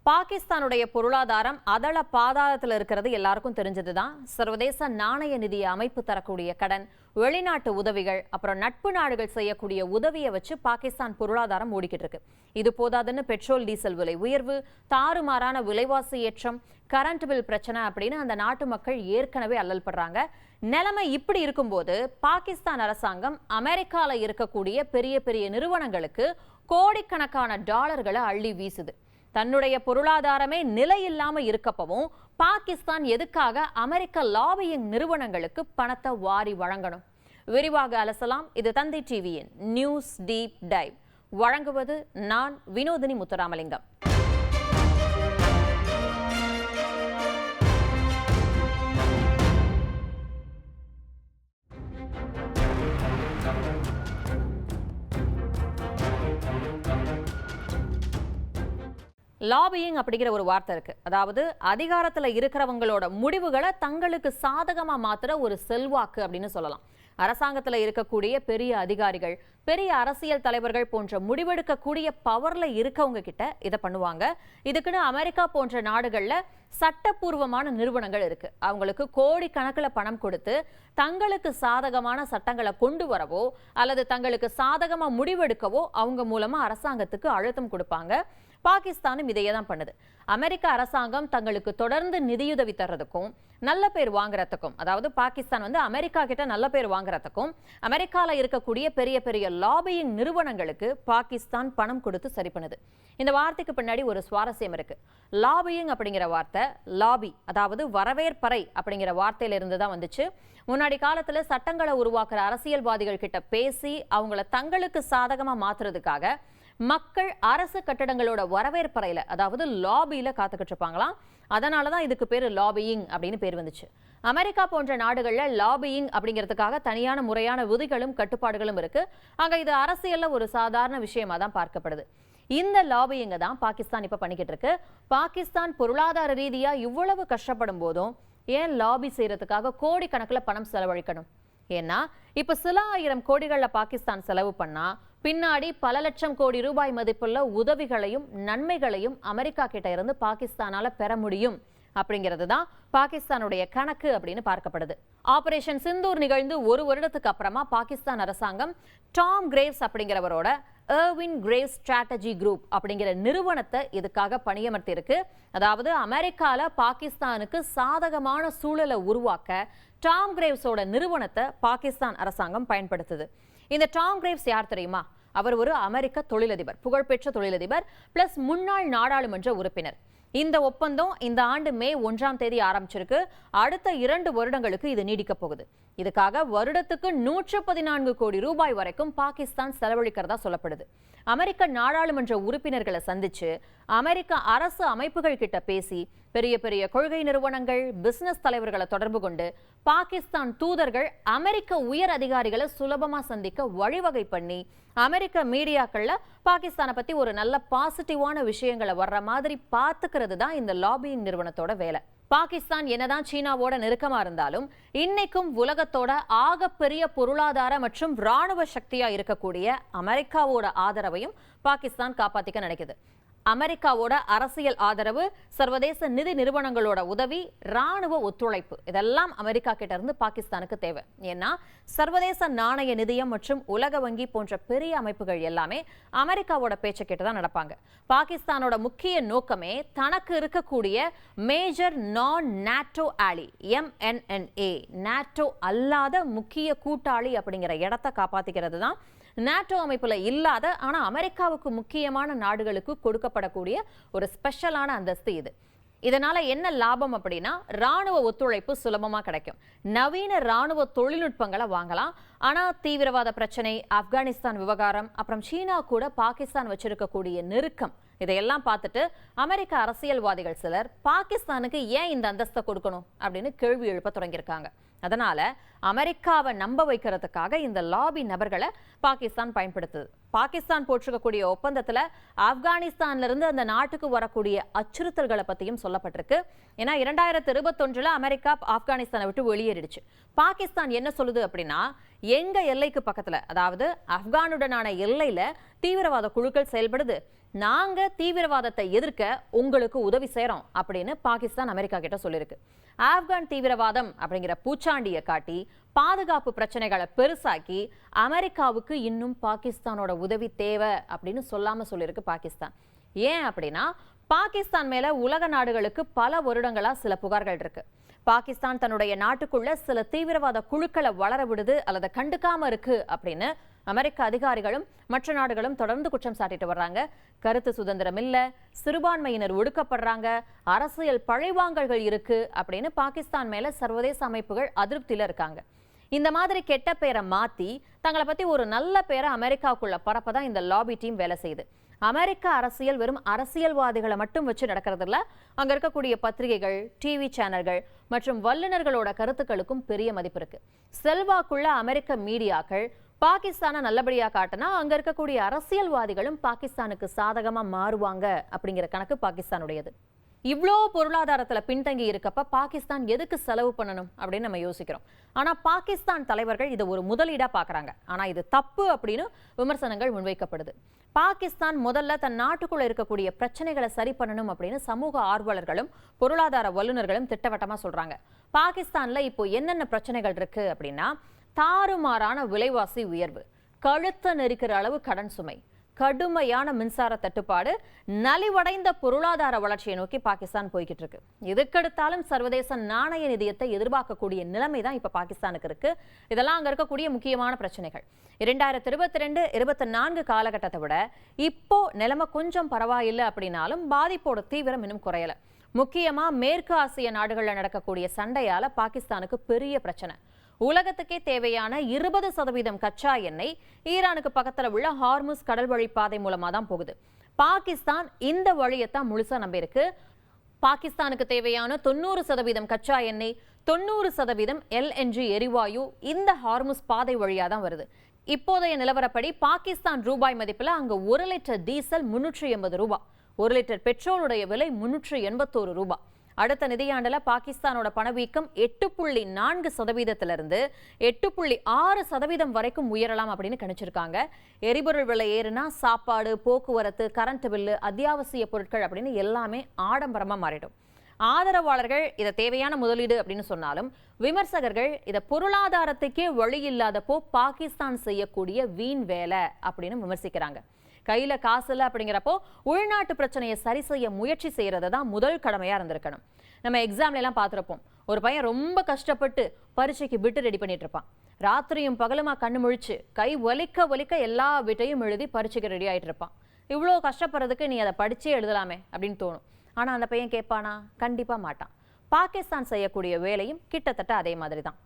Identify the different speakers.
Speaker 1: பாகிஸ்தானுடைய பொருளாதாரம் அதள பாதாளத்தில் இருக்கிறது எல்லாருக்கும் தெரிஞ்சதுதான். சர்வதேச நாணய நிதிய அமைப்பு தரக்கூடிய கடன், வெளிநாட்டு உதவிகள், அப்புறம் நட்பு நாடுகள் செய்யக்கூடிய உதவியை வச்சு பாகிஸ்தான் பொருளாதாரம் ஓடிக்கிட்டு இருக்கு. இது போதாதுன்னு பெட்ரோல் டீசல் விலை உயர்வு, தாறுமாறான விலைவாசி ஏற்றம், கரண்ட் பில் பிரச்சனை அப்படின்னு அந்த நாட்டு மக்கள் ஏற்கனவே அல்லல் படுறாங்க. நிலைமை இப்படி இருக்கும்போது பாகிஸ்தான் அரசாங்கம் அமெரிக்கால இருக்கக்கூடிய பெரிய பெரிய நிறுவனங்களுக்கு கோடிக்கணக்கான டாலர்களை அள்ளி வீசுது. தன்னுடைய பொருளாதாரமே நிலையில்லாம இருக்கப்பவும் பாகிஸ்தான் எதுக்காக அமெரிக்க லாபியிங் நிறுவனங்களுக்கு பணத்தை வாரி வழங்கணும்? விரிவாக அலசலாம். இது தந்தி டிவியின் நியூஸ் டீப் டைவ். வழங்குவது நான் வினோதினி முத்துராமலிங்கம். லாபியிங் அப்படிங்கிற ஒரு வார்த்தை இருக்கு. அதாவது அதிகாரத்துல இருக்கிறவங்களோட முடிவுகளை தங்களுக்கு சாதகமா மாத்துற ஒரு செல்வாக்கு அப்படின்னு சொல்லலாம். அரசாங்கத்துல இருக்கக்கூடிய பெரிய அதிகாரிகள், பெரிய அரசியல் தலைவர்கள் போன்ற முடிவெடுக்கக்கூடிய பவர்ல இருக்கவங்க கிட்ட இதை பண்ணுவாங்க. இதுக்குன்னு அமெரிக்கா போன்ற நாடுகள்ல சட்டப்பூர்வமான நிறுவனங்கள் இருக்கு. அவங்களுக்கு கோடிக்கணக்கில் பணம் கொடுத்து தங்களுக்கு சாதகமான சட்டங்களை கொண்டு வரவோ அல்லது தங்களுக்கு சாதகமா முடிவெடுக்கவோ அவங்க மூலமா அரசாங்கத்துக்கு அழுத்தம் கொடுப்பாங்க. பாகிஸ்தானும் இதையே தான் பண்ணுது. அமெரிக்க அரசாங்கம் தங்களுக்கு தொடர்ந்து நிதியுதவி தர்றதுக்கும் நல்ல பேர் வாங்குறதுக்கும், அதாவது பாகிஸ்தான் அமெரிக்கா கிட்ட நல்ல பேர் வாங்குறதுக்கும் அமெரிக்கால இருக்கக்கூடிய பெரிய பெரிய லாபியிங் நிறுவனங்களுக்கு பாகிஸ்தான் பணம் கொடுத்து சரி பண்ணுது. இந்த வார்த்தைக்கு பின்னாடி ஒரு சுவாரஸ்யம் இருக்கு. லாபியிங் அப்படிங்கிற வார்த்தை லாபி, அதாவது வரவேற்பறை அப்படிங்கிற வார்த்தையில இருந்து தான் வந்துச்சு. முன்னாடி காலத்துல சட்டங்களை உருவாக்குற அரசியல்வாதிகள் கிட்ட பேசி அவங்கள தங்களுக்கு சாதகமா மாத்துறதுக்காக மக்கள் அரசு கட்டடங்களோட வரவேற்பறையில, அதாவது லாபியில காத்துக்கிட்டு இருப்பாங்களாம். அதனாலதான் இதுக்கு பேரு லாபியிங் அப்படின்னு பேர் வந்துச்சு. அமெரிக்கா போன்ற நாடுகள்ல லாபியிங் அப்படிங்கிறதுக்காக தனியான முறையான விதிகளும் கட்டுப்பாடுகளும் இருக்கு. அங்க இது அரசியல்ல ஒரு சாதாரண விஷயமா தான் பார்க்கப்படுது. இந்த லாபியிங்க தான் பாகிஸ்தான் இப்ப பண்ணிக்கிட்டு இருக்கு. பாகிஸ்தான் பொருளாதார ரீதியா இவ்வளவு கஷ்டப்படும் போதும் ஏன் லாபி செய்யறதுக்காக கோடிக்கணக்கில் பணம் செலவழிக்கணும்? ஏன்னா இப்ப சில ஆயிரம் கோடிகள்ல பாகிஸ்தான் செலவு பண்ணா பின்னாடி பல லட்சம் கோடி ரூபாய் மதிப்புள்ள உதவிகளையும் நன்மைகளையும் அமெரிக்கா கிட்ட இருந்து பாகிஸ்தானால பெற முடியும் அப்படிங்கிறது தான் பாகிஸ்தானுடைய கணக்கு அப்படின்னு பார்க்கப்படுது. ஆபரேஷன் சிந்தூர் நிகழ்ந்து ஒரு வருடத்துக்கு அப்புறமா பாகிஸ்தான் அரசாங்கம் டாம் கிரேவ்ஸ் அப்படிங்கிறவரோட எர்வின் கிரேவ்ஸ் ஸ்ட்ராட்டஜி குரூப் அப்படிங்கிற நிறுவனத்தை இதுக்காக பணியமர்த்தி இருக்கு. அதாவது அமெரிக்கால பாகிஸ்தானுக்கு சாதகமான சூழலை உருவாக்க டாம் கிரேவ்ஸோட நிறுவனத்தை பாகிஸ்தான் அரசாங்கம் பயன்படுத்துது. இந்த டாம் கிரேவ்ஸ் யார் தெரியுமா? அவர் ஒரு அமெரிக்க தொழிலதிபர், புகழ்பெற்ற தொழிலதிபர் பிளஸ் முன்னாள் நாடாளுமன்ற உறுப்பினர். இந்த ஒப்பந்தம் இந்த ஆண்டு மே 1ஆம் தேதி ஆரம்பிச்சிருக்கு. அடுத்த 2 வருடங்களுக்கு இது நீடிக்க போகுது. இதுக்காக வருடத்துக்கு 114 கோடி ரூபாய் வரைக்கும் பாகிஸ்தான் செலவழிக்கிறதா சொல்லப்படுது. அமெரிக்க நாடாளுமன்ற உறுப்பினர்களை சந்திச்சு அமெரிக்க அரசு அமைப்புகள் கிட்ட பேசி பெரிய பெரிய கொள்கை நிறுவனங்கள், பிசினஸ் தலைவர்களை தொடர்பு கொண்டு பாகிஸ்தான் தூதர்கள் அமெரிக்க உயர் அதிகாரிகளை சுலபமா சந்திக்க வழிவகை பண்ணி அமெரிக்க மீடியாக்கள்ல பாகிஸ்தானை பத்தி ஒரு நல்ல பாசிட்டிவான விஷயங்களை வர்ற மாதிரி பார்த்துக்கிறது தான் இந்த லாபியிங் நிறுவனத்தோட வேலை. பாகிஸ்தான் என்னதான் சீனாவோட நெருக்கமா இருந்தாலும் இன்னைக்கும் உலகத்தோட ஆகப்பெரிய பொருளாதார மற்றும் ராணுவ சக்தியா இருக்கக்கூடிய அமெரிக்காவோட ஆதரவையும் பாகிஸ்தான் காப்பாத்திக்க நினைக்குது. அமெரிக்காவோட அரசியல் ஆதரவு, சர்வதேச நிதி நிறுவனங்களோட உதவி, ராணுவ ஒத்துழைப்பு இதெல்லாம் அமெரிக்கா கிட்ட இருந்து பாகிஸ்தானுக்கு தேவை. ஏன்னா சர்வதேச நாணய நிதியம் மற்றும் உலக வங்கி போன்ற பெரிய அமைப்புகள் எல்லாமே அமெரிக்காவோட பேச்சை கேட்டுதான் நடப்பாங்க. பாகிஸ்தானோட முக்கிய நோக்கமே தனக்கு இருக்கக்கூடிய மேஜர் நான் நாட்டோ ஆலி, MNNA, நாட்டோ அல்லாத முக்கிய கூட்டாளி அப்படிங்கிற இடத்தை காப்பாத்திக்கிறது தான். நாட்டோ அமைப்புல இல்லாத ஆனா அமெரிக்காவுக்கு முக்கியமான நாடுகளுக்கு கொடுக்கப்படக்கூடிய ஒரு ஸ்பெஷலான அந்தஸ்து இது. இதனால என்ன லாபம் அப்படின்னா ராணுவ ஒத்துழைப்பு சுலபமா கிடைக்கும். நவீன ராணுவ தொழில்நுட்பங்களை வாங்கலாம். ஆனா தீவிரவாத பிரச்சனை, ஆப்கானிஸ்தான் விவகாரம், அப்புறம் சீனா கூட பாகிஸ்தான் வச்சிருக்கக்கூடிய நெருக்கம், இதையெல்லாம் பார்த்துட்டு அமெரிக்க அரசியல்வாதிகள் சிலர் பாகிஸ்தானுக்கு ஏன் இந்த அந்தஸ்தை கொடுக்கணும் அப்படின்னு கேள்வி எழுப்ப தொடங்கியிருக்காங்க. அதனால அமெரிக்காவை நம்ப வைக்கிறதுக்காக இந்த லாபி நபர்களை பாகிஸ்தான் பயன்படுத்துது. பாகிஸ்தான் போட்டிருக்கக்கூடிய ஒப்பந்தத்துல ஆப்கானிஸ்தான்ல இருந்து அந்த நாட்டுக்கு வரக்கூடிய அச்சுறுத்தல்களை பத்தியும் சொல்லப்பட்டிருக்கு. ஏன்னா 2021 அமெரிக்கா ஆப்கானிஸ்தானை விட்டு வெளியேறிடுச்சு. பாகிஸ்தான் என்ன சொல்லுது அப்படின்னா, எங்க எல்லைக்கு பக்கத்துல, அதாவது ஆப்கானுடனான எல்லையில தீவிரவாத குழுக்கள் செயல்படுது, நாங்க தீவிரவாதத்தை எதிர்க்க உங்களுக்கு உதவி செய்யறோம் அப்படின்னு பாகிஸ்தான் அமெரிக்கா கிட்ட சொல்லியிருக்கு. ஆப்கான் தீவிரவாதம் அப்படிங்கிற பூச்சாண்டியை காட்டி பாதுகாப்பு பிரச்சனைகளை பெருசாக்கி அமெரிக்காவுக்கு இன்னும் பாகிஸ்தானோட உதவி தேவை அப்படின்னு சொல்லாம சொல்லியிருக்கு பாகிஸ்தான். ஏன் அப்படின்னா பாகிஸ்தான் மேல உலக நாடுகளுக்கு பல வருடங்களா சில புகார்கள் இருக்கு. பாகிஸ்தான் தன்னுடைய நாட்டுக்குள்ள சில தீவிரவாத குழுக்களை வளர விடுது அல்லது கண்டுக்காம இருக்கு அப்படின்னு அமெரிக்க அதிகாரிகளும் மற்ற நாடுகளும் தொடர்ந்து குற்றம் சாட்டிட்டு வர்றாங்க. கருத்து சுதந்திரம் இல்ல, சிறுபான்மையினர் ஒடுக்கப்படுறாங்க, அரசியல் பழிவாங்கல்கள் இருக்கு அப்படின்னு பாகிஸ்தான் மேல சர்வதேச அமைப்புகள் அதிருப்தியில இருக்காங்க. இந்த மாதிரி கெட்ட பேரை மாத்தி தங்களை பத்தி ஒரு நல்ல பேரை அமெரிக்காவுக்குள்ள பரப்பதான் இந்த லாபி டீம் வேலை செய்யுது. அமெரிக்க அரசியல் வெறும் அரசியல்வாதிகளை மட்டும் வச்சு நடக்கிறது இல்ல, அங்க இருக்கக்கூடிய பத்திரிகைகள், டிவி சேனல்கள் மற்றும் வல்லுநர்களோட கருத்துக்களுக்கும் பெரிய மதிப்பு இருக்கு. செல்வாக்குள்ள அமெரிக்க மீடியாக்கள் பாகிஸ்தானை நல்லபடியா காட்டினா அங்க இருக்கக்கூடிய அரசியல்வாதிகளும் பாகிஸ்தானுக்கு சாதகமா மாறுவாங்க அப்படிங்கிற கணக்கு பாகிஸ்தானுடையது. இவ்வளோ பொருளாதாரத்துல பின்தங்கி இருக்கப்ப பாகிஸ்தான் எதுக்கு செலவு பண்ணணும் அப்படின்னு நம்ம யோசிக்கிறோம். ஆனா பாகிஸ்தான் தலைவர்கள் இதை ஒரு முதலீடா பாக்குறாங்க. ஆனா இது தப்பு அப்படின்னு விமர்சனங்கள் முன்வைக்கப்படுது. பாகிஸ்தான் முதல்ல தன் நாட்டுக்குள்ள இருக்கக்கூடிய பிரச்சனைகளை சரி பண்ணணும் அப்படின்னு சமூக ஆர்வலர்களும் பொருளாதார வல்லுநர்களும் திட்டவட்டமா சொல்றாங்க. பாகிஸ்தான்ல இப்போ என்னென்ன பிரச்சனைகள் இருக்கு அப்படின்னா, தாறுமாறான விலைவாசி உயர்வு, கழுத்த நெரிக்கிற அளவு கடன் சுமை, கடுமையான மின்சார தட்டுப்பாடு, நலிவடைந்த பொருளாதார வளர்ச்சியை நோக்கி பாகிஸ்தான் போய்கிட்டு இருக்கு. எதுக்கெடுத்தாலும் சர்வதேச நாணய நிதியத்தை எதிர்பார்க்கக்கூடிய நிலைமை தான் இப்ப பாகிஸ்தானுக்கு இருக்கு. இதெல்லாம் அங்க இருக்கக்கூடிய முக்கியமான பிரச்சனைகள். 2022-24 காலகட்டத்தை விட இப்போ நிலைமை கொஞ்சம் பரவாயில்லை அப்படின்னாலும் பாதிப்போட தீவிரம் இன்னும் குறையல. முக்கியமா மேற்கு ஆசிய நாடுகள்ல நடக்கக்கூடிய சண்டையால பாகிஸ்தானுக்கு பெரிய பிரச்சனை. உலகத்துக்கே தேவையான 20% கச்சா எண்ணெய் ஈரானுக்கு பக்கத்துல உள்ள ஹார்முஸ் கடல் வழி பாதை மூலமா தான் போகுது. பாகிஸ்தான் இந்த வழியத்தான் முழுசா நம்பியிருக்கு. பாகிஸ்தானுக்கு தேவையான 90% கச்சா எண்ணெய், 90% LNG எரிவாயு இந்த ஹார்முஸ் பாதை வழியா தான் வருது. இப்போதைய நிலவரப்படி பாகிஸ்தான் ரூபாய் மதிப்புல அங்க 1 லிட்டர் டீசல் 380 ரூபாய், 1 லிட்டர் பெட்ரோலுடைய விலை 381 ரூபாய். அடுத்த நிதியாண்டுல பாகிஸ்தானோட பணவீக்கம் 8.4%-இருந்து 8.6% வரைக்கும் உயரலாம் அப்படின்னு கணிச்சிருக்காங்க. எரிபொருள் விலை ஏறுனா சாப்பாடு, போக்குவரத்து, கரண்ட் பில்லு, அத்தியாவசிய பொருட்கள் அப்படின்னு எல்லாமே ஆடம்பரமா மாறிடும். ஆதரவாளர்கள் இதை தேவையான முதலீடு அப்படின்னு சொன்னாலும் விமர்சகர்கள் இதை பொருளாதாரத்துக்கே வழி இல்லாதப்போ பாகிஸ்தான் செய்யக்கூடிய வீண் வேலை அப்படின்னு விமர்சிக்கிறாங்க. கையில காசு இல்லை அப்படிங்கிறப்போ உள்நாட்டு பிரச்சனையை சரி செய்ய முயற்சி செய்யறது தான் முதல் கடமையா இருந்திருக்கணும். நம்ம எக்ஸாம்ல எல்லாம் பார்த்திருப்போம், ஒரு பையன் ரொம்ப கஷ்டப்பட்டு பரீட்சைக்கு பிட்டு ரெடி பண்ணிட்டு இருப்பான். ராத்திரியும் பகலுமா கண்ணு முழிச்சு கை வலிக்க வலிக்க எல்லா பிட்டையும் எழுதி பரீட்சைக்கு ரெடி ஆயிட்டு இருப்பான். இவ்வளோ கஷ்டப்படுறதுக்கு நீ அதை படிச்சே எழுதலாமே அப்படின்னு தோணும். ஆனா அந்த பையன் கேட்பானா? கண்டிப்பா மாட்டான். பாகிஸ்தான் செய்யக்கூடிய வேலையும் கிட்டத்தட்ட அதே மாதிரி தான்.